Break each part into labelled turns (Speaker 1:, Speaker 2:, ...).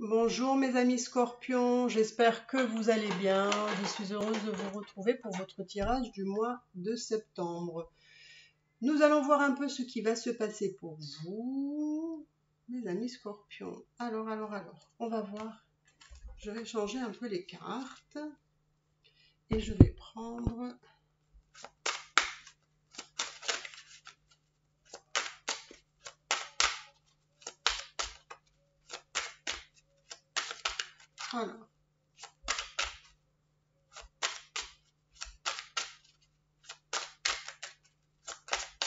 Speaker 1: Bonjour mes amis scorpions, j'espère que vous allez bien. Je suis heureuse de vous retrouver pour votre tirage du mois de septembre. Nous allons voir un peu ce qui va se passer pour vous, mes amis scorpions. Alors, on va voir. Je vais changer un peu les cartes et je vais prendre...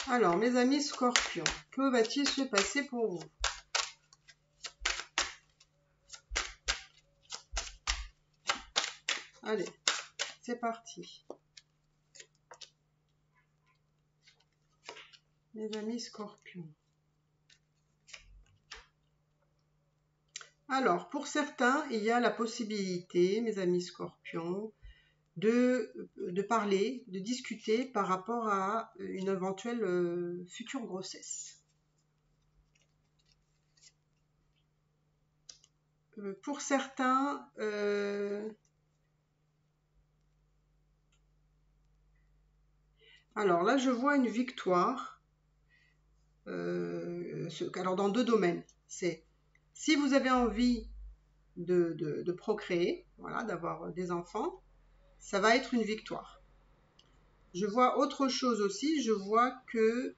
Speaker 1: Alors, mes amis scorpions, que va-t-il se passer pour vous? Allez, c'est parti. Mes amis scorpions. Alors, pour certains, il y a la possibilité, mes amis scorpions, de parler, de discuter par rapport à une éventuelle future grossesse. Pour certains, alors là, je vois une victoire. Alors, dans deux domaines. C'est si vous avez envie de procréer, voilà, d'avoir des enfants, ça va être une victoire. Je vois autre chose aussi, je vois que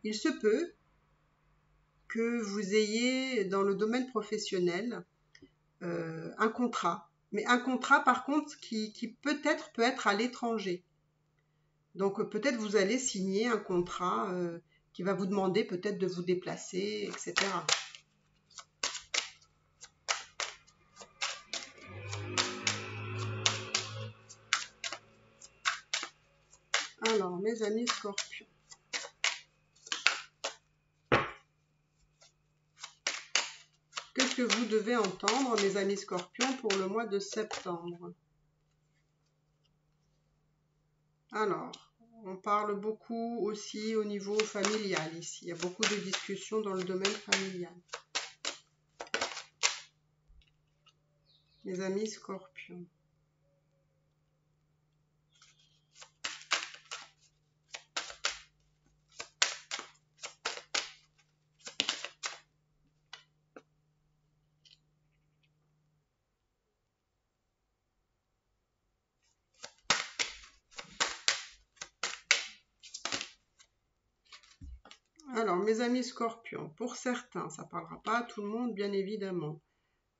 Speaker 1: il se peut que vous ayez dans le domaine professionnel un contrat. Mais un contrat par contre qui peut-être peut être à l'étranger. Donc peut-être vous allez signer un contrat qui va vous demander peut-être de vous déplacer, etc. Alors, mes amis scorpions. Qu'est-ce que vous devez entendre, mes amis scorpions, pour le mois de septembre? Alors, on parle beaucoup aussi au niveau familial ici. Il y a beaucoup de discussions dans le domaine familial. Mes amis scorpions. Alors, mes amis scorpions, pour certains, ça ne parlera pas à tout le monde, bien évidemment.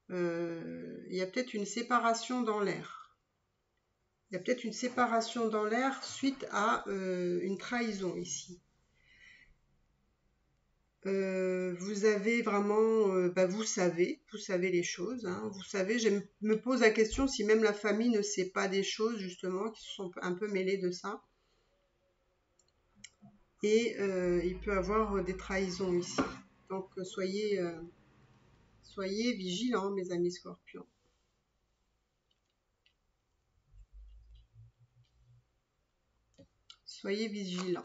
Speaker 1: Il y a peut-être une séparation dans l'air. Il y a peut-être une séparation dans l'air suite à une trahison ici. Vous avez vraiment, vous savez les choses, hein, vous savez, je me pose la question si même la famille ne sait pas des choses justement, qui sont un peu mêlées de ça. Et il peut y avoir des trahisons ici. Donc soyez vigilants, mes amis scorpions. Soyez vigilants.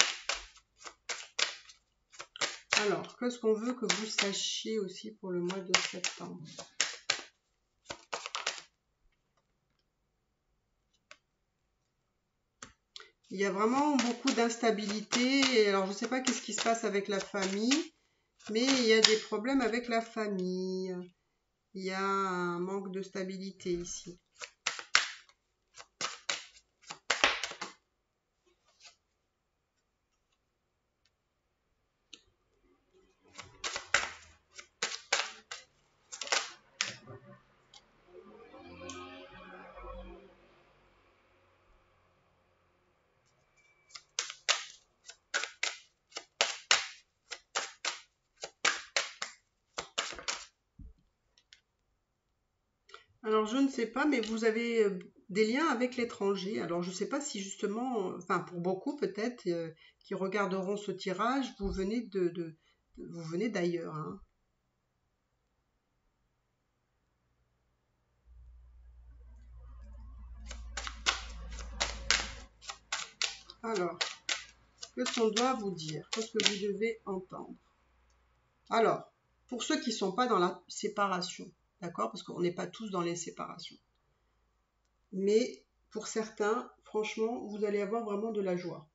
Speaker 1: Alors, qu'est-ce qu'on veut que vous sachiez aussi pour le mois de septembre? Il y a vraiment beaucoup d'instabilité. Alors, je ne sais pas qu'est-ce qui se passe avec la famille, mais il y a des problèmes avec la famille. Il y a un manque de stabilité ici. Alors, je ne sais pas, mais vous avez des liens avec l'étranger. Alors, je ne sais pas si justement, enfin pour beaucoup peut-être, qui regarderont ce tirage, vous venez vous venez d'ailleurs, hein. Alors, qu'est-ce qu'on doit vous dire? Qu'est-ce que vous devez entendre? Alors, Pour ceux qui ne sont pas dans la séparation, d'accord? Parce qu'on n'est pas tous dans les séparations. Mais pour certains, franchement, vous allez avoir vraiment de la joie.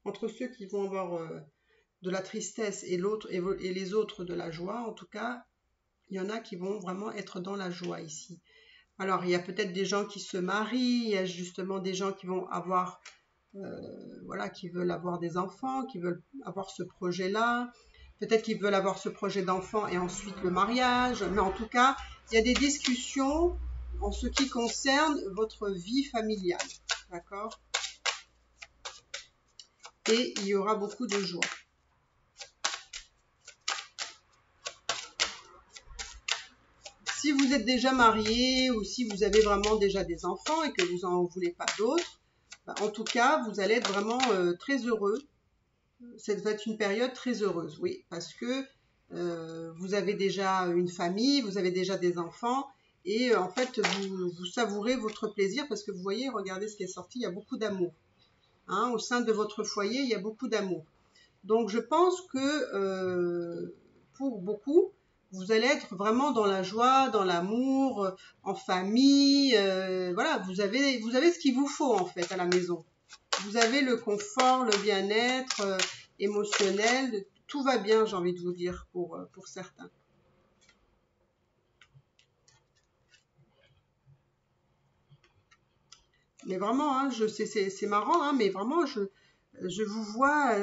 Speaker 1: Entre ceux qui vont avoir de la tristesse et les autres de la joie, en tout cas, il y en a qui vont vraiment être dans la joie ici. Alors, il y a peut-être des gens qui se marient, il y a justement des gens qui vont avoir, voilà, qui veulent avoir des enfants, qui veulent avoir ce projet-là. Peut-être qu'ils veulent avoir ce projet d'enfant et ensuite le mariage. Mais en tout cas, il y a des discussions en ce qui concerne votre vie familiale. D'accord? Et il y aura beaucoup de joie. Si vous êtes déjà marié ou si vous avez vraiment déjà des enfants et que vous n'en voulez pas d'autres, en tout cas, vous allez être vraiment très heureux. Ça va être une période très heureuse, oui, parce que vous avez déjà une famille, vous avez déjà des enfants et en fait, vous savourez votre plaisir parce que vous voyez, regardez ce qui est sorti, il y a beaucoup d'amour. Hein, au sein de votre foyer, il y a beaucoup d'amour. Donc, je pense que pour beaucoup, vous allez être vraiment dans la joie, dans l'amour, en famille. Voilà, vous avez ce qu'il vous faut en fait à la maison. Vous avez le confort, le bien-être émotionnel. Tout va bien, j'ai envie de vous dire, pour certains. Mais vraiment, hein, c'est marrant, hein, mais vraiment, je vous vois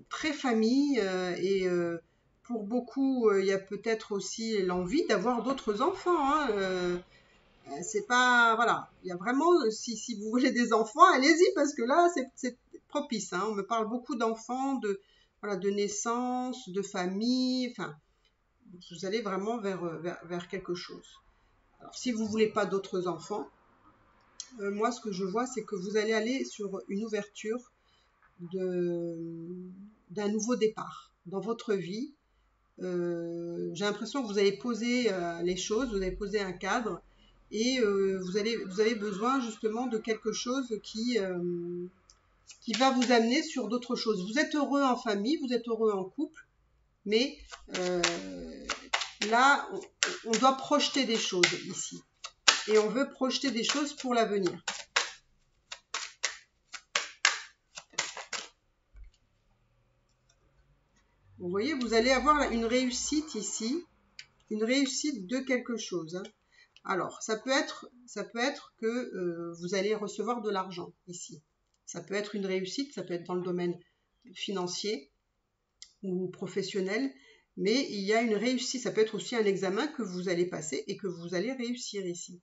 Speaker 1: très famille et pour beaucoup, il y a peut-être aussi l'envie d'avoir d'autres enfants. Hein, c'est pas, voilà, il y a vraiment, si vous voulez des enfants, allez-y parce que là, c'est propice. Hein, on me parle beaucoup d'enfants, voilà, de naissance, de famille. Enfin, vous allez vraiment vers quelque chose. Alors, si vous voulez pas d'autres enfants, moi, ce que je vois, c'est que vous allez aller sur une ouverture d'un nouveau départ dans votre vie. J'ai l'impression que vous avez posé les choses, vous avez posé un cadre et vous avez besoin justement de quelque chose qui va vous amener sur d'autres choses. Vous êtes heureux en famille, vous êtes heureux en couple, mais là, on doit projeter des choses ici. Et on veut projeter des choses pour l'avenir. Vous voyez, vous allez avoir une réussite ici, une réussite de quelque chose. Hein. Alors, ça peut être que vous allez recevoir de l'argent ici. Ça peut être une réussite, ça peut être dans le domaine financier ou professionnel, mais il y a une réussite. Ça peut être aussi un examen que vous allez passer et que vous allez réussir ici.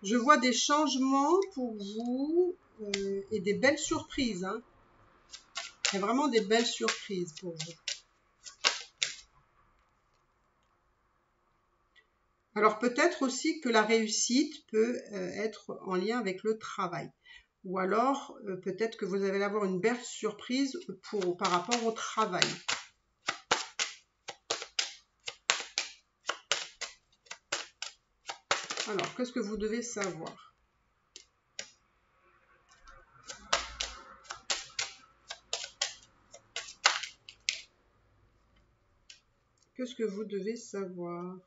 Speaker 1: Je vois des changements pour vous et des belles surprises. Hein. Il y a vraiment des belles surprises pour vous. Alors peut-être aussi que la réussite peut être en lien avec le travail. Ou alors peut-être que vous allez avoir une belle surprise par rapport au travail. Alors, qu'est-ce que vous devez savoir? Qu'est-ce que vous devez savoir?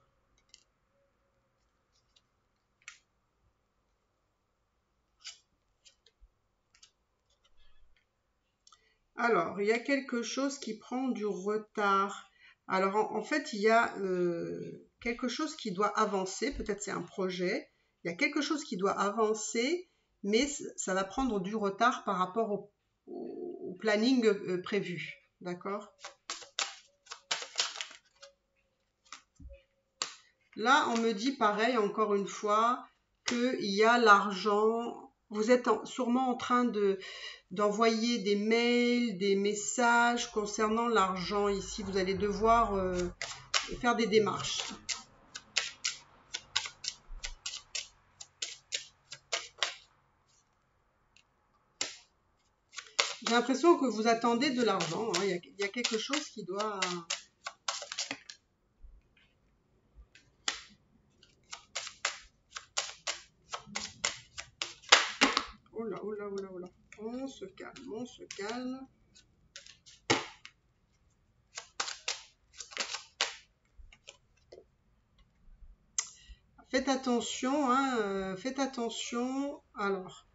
Speaker 1: Alors, il y a quelque chose qui prend du retard. Alors, en fait, il y a quelque chose qui doit avancer. Peut-être c'est un projet. Il y a quelque chose qui doit avancer, mais ça va prendre du retard par rapport au planning prévu. D'accord? Là, on me dit pareil, encore une fois, qu'il y a l'argent. Vous êtes sûrement en train d'envoyer des mails, des messages concernant l'argent. Ici, vous allez devoir faire des démarches. J'ai l'impression que vous attendez de l'argent. Hein. Il y a quelque chose qui doit... oula, oula, oula, oula. On se calme, on se calme. Faites attention, hein, faites attention. Alors,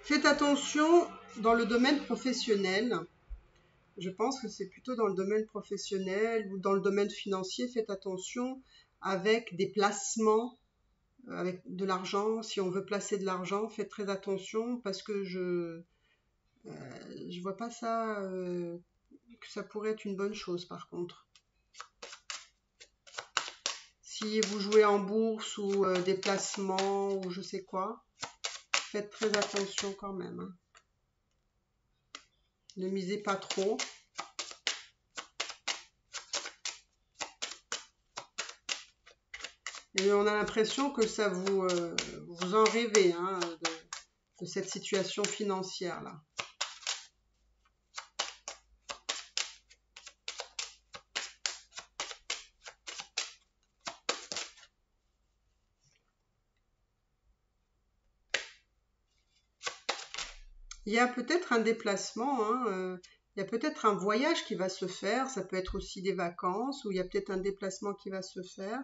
Speaker 1: faites attention dans le domaine professionnel. Je pense que c'est plutôt dans le domaine professionnel ou dans le domaine financier. Faites attention avec des placements, avec de l'argent. Si on veut placer de l'argent, faites très attention parce que je vois pas ça que ça pourrait être une bonne chose par contre. Si vous jouez en bourse ou des placements ou je sais quoi, faites très attention quand même, hein. Ne misez pas trop. Et on a l'impression que ça vous en rêvez, hein, de cette situation financière là. Il y a peut-être un déplacement, hein, il y a peut-être un voyage qui va se faire, ça peut être aussi des vacances, ou il y a peut-être un déplacement qui va se faire.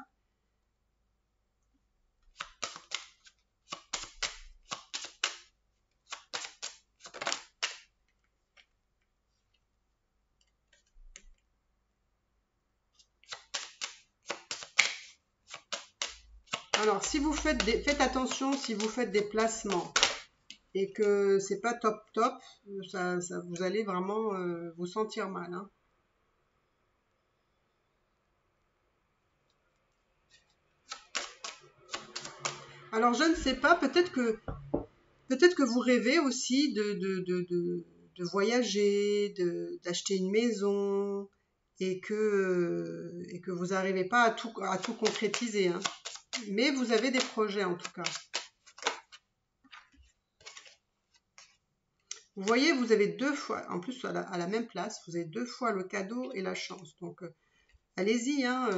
Speaker 1: Alors, si vous faites faites attention si vous faites des placements et que c'est pas top top, vous allez vraiment vous sentir mal, hein. Alors, je ne sais pas, peut-être que vous rêvez aussi de voyager, d'acheter une maison et que vous n'arrivez pas à tout concrétiser, hein. Mais vous avez des projets en tout cas. Vous voyez, vous avez deux fois, en plus à la même place, vous avez deux fois le cadeau et la chance. Donc, allez-y, hein,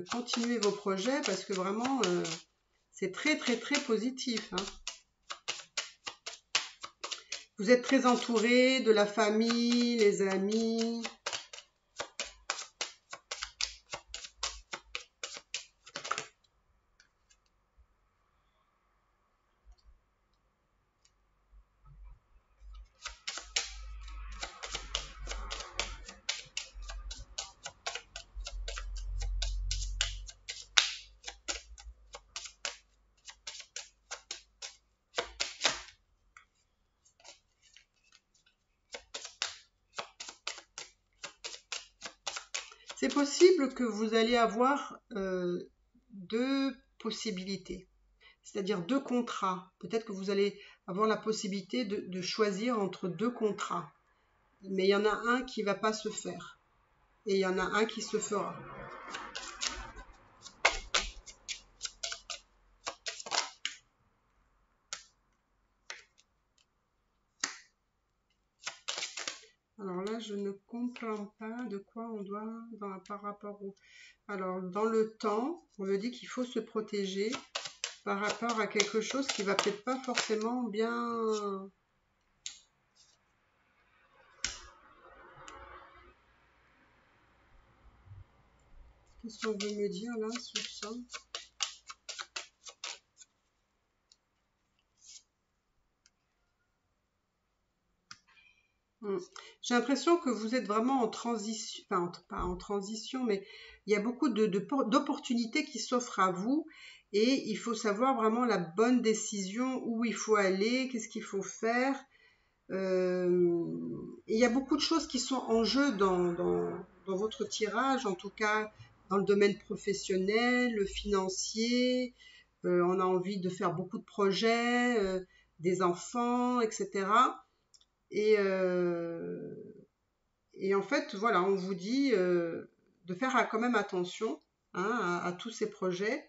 Speaker 1: continuez vos projets parce que vraiment, c'est très, très, très positif, hein. Vous êtes très entouré de la famille, les amis. C'est possible que vous allez avoir deux possibilités, c'est-à-dire deux contrats. Peut-être que vous allez avoir la possibilité de choisir entre deux contrats. Mais il y en a un qui ne va pas se faire et il y en a un qui se fera. Alors là, je ne comprends pas de quoi on doit par rapport au... Alors, dans le temps, on me dit qu'il faut se protéger par rapport à quelque chose qui va peut-être pas forcément bien... Qu'est-ce qu'on veut me dire là sur ça? J'ai l'impression que vous êtes vraiment en transition, enfin pas en transition, mais il y a beaucoup d'opportunités qui s'offrent à vous et il faut savoir vraiment la bonne décision, où il faut aller, qu'est-ce qu'il faut faire. Et il y a beaucoup de choses qui sont en jeu dans votre tirage, en tout cas dans le domaine professionnel, le financier. On a envie de faire beaucoup de projets, des enfants, etc. Et, et en fait, voilà, on vous dit de faire quand même attention, hein, à tous ces projets.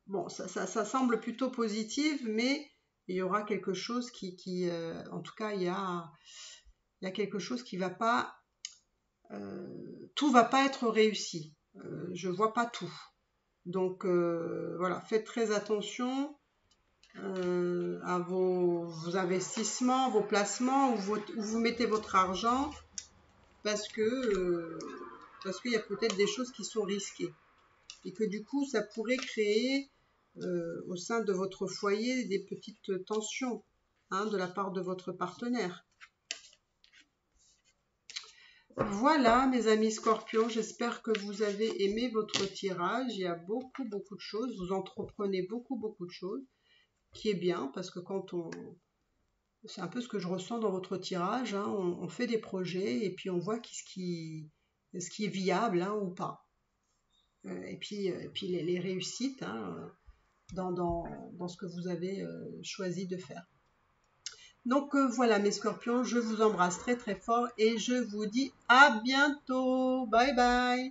Speaker 1: Bon, ça semble plutôt positif, mais il y aura quelque chose en tout cas, il y a quelque chose qui va pas, tout va pas être réussi. Je vois pas tout. Donc voilà, faites très attention. à vos investissements, vos placements, où vous mettez votre argent, parce qu'il y a peut-être des choses qui sont risquées. Et que du coup, ça pourrait créer au sein de votre foyer des petites tensions de la part de votre partenaire. Voilà mes amis scorpions, j'espère que vous avez aimé votre tirage. Il y a beaucoup de choses, vous entreprenez beaucoup de choses, qui est bien parce que c'est un peu ce que je ressens dans votre tirage, on fait des projets et puis on voit ce qui est viable ou pas. Et puis les réussites dans ce que vous avez choisi de faire. Donc voilà mes scorpions, je vous embrasse très fort et je vous dis à bientôt. Bye bye.